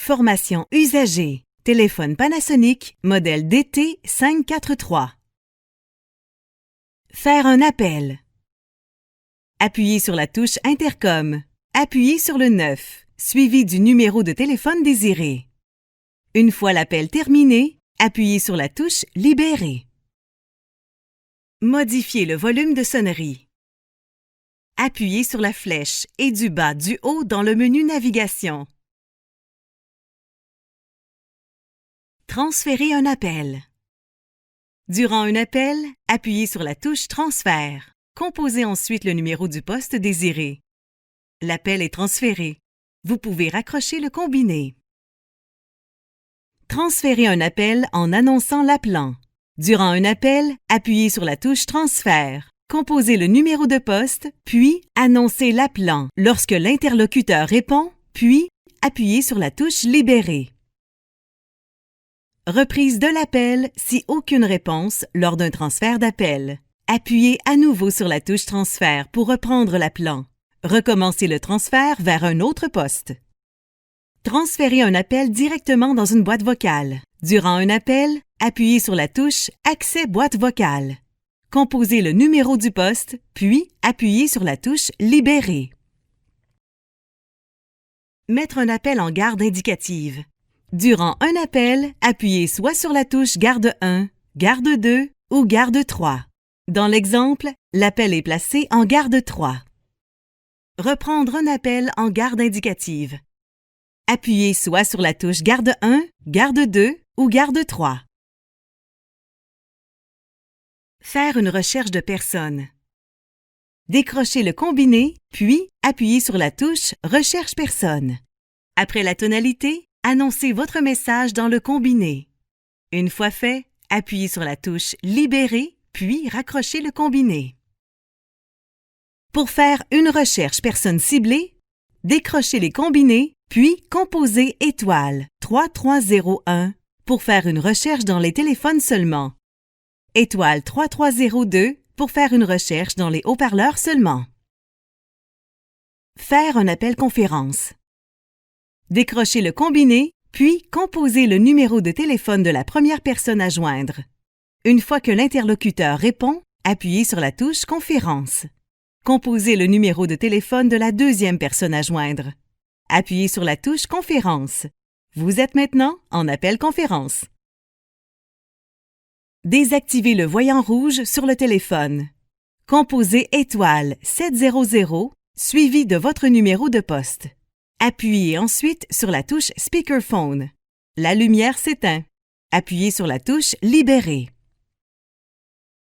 Formation usagée. Téléphone Panasonic, modèle DT543. Faire un appel. Appuyez sur la touche Intercom. Appuyez sur le 9, suivi du numéro de téléphone désiré. Une fois l'appel terminé, appuyez sur la touche Libérer. Modifier le volume de sonnerie. Appuyez sur la flèche et du bas du haut dans le menu Navigation. Transférer un appel. Durant un appel, appuyez sur la touche Transfert. Composez ensuite le numéro du poste désiré. L'appel est transféré. Vous pouvez raccrocher le combiné. Transférer un appel en annonçant l'appelant. Durant un appel, appuyez sur la touche Transfert. Composez le numéro de poste, puis annoncez l'appelant lorsque l'interlocuteur répond, puis appuyez sur la touche Libérer. Reprise de l'appel si aucune réponse lors d'un transfert d'appel. Appuyez à nouveau sur la touche Transfert pour reprendre l'appelant. Recommencez le transfert vers un autre poste. Transférez un appel directement dans une boîte vocale. Durant un appel, appuyez sur la touche Accès boîte vocale. Composez le numéro du poste, puis appuyez sur la touche Libérer. Mettre un appel en garde indicative. Durant un appel, appuyez soit sur la touche Garde 1, Garde 2 ou Garde 3. Dans l'exemple, l'appel est placé en Garde 3. Reprendre un appel en garde indicative. Appuyez soit sur la touche Garde 1, Garde 2 ou Garde 3. Faire une recherche de personne. Décrochez le combiné, puis appuyez sur la touche Recherche personne. Après la tonalité, annoncez votre message dans le combiné. Une fois fait, appuyez sur la touche Libérer, puis raccrochez le combiné. Pour faire une recherche personne ciblée, décrochez les combinés, puis composez étoile 3301 pour faire une recherche dans les téléphones seulement. Étoile 3302 pour faire une recherche dans les haut-parleurs seulement. Faire un appel conférence. Décrochez le combiné, puis composez le numéro de téléphone de la première personne à joindre. Une fois que l'interlocuteur répond, appuyez sur la touche Conférence. Composez le numéro de téléphone de la deuxième personne à joindre. Appuyez sur la touche Conférence. Vous êtes maintenant en appel conférence. Désactivez le voyant rouge sur le téléphone. Composez étoile 700 suivi de votre numéro de poste. Appuyez ensuite sur la touche Speakerphone. La lumière s'éteint. Appuyez sur la touche Libérer.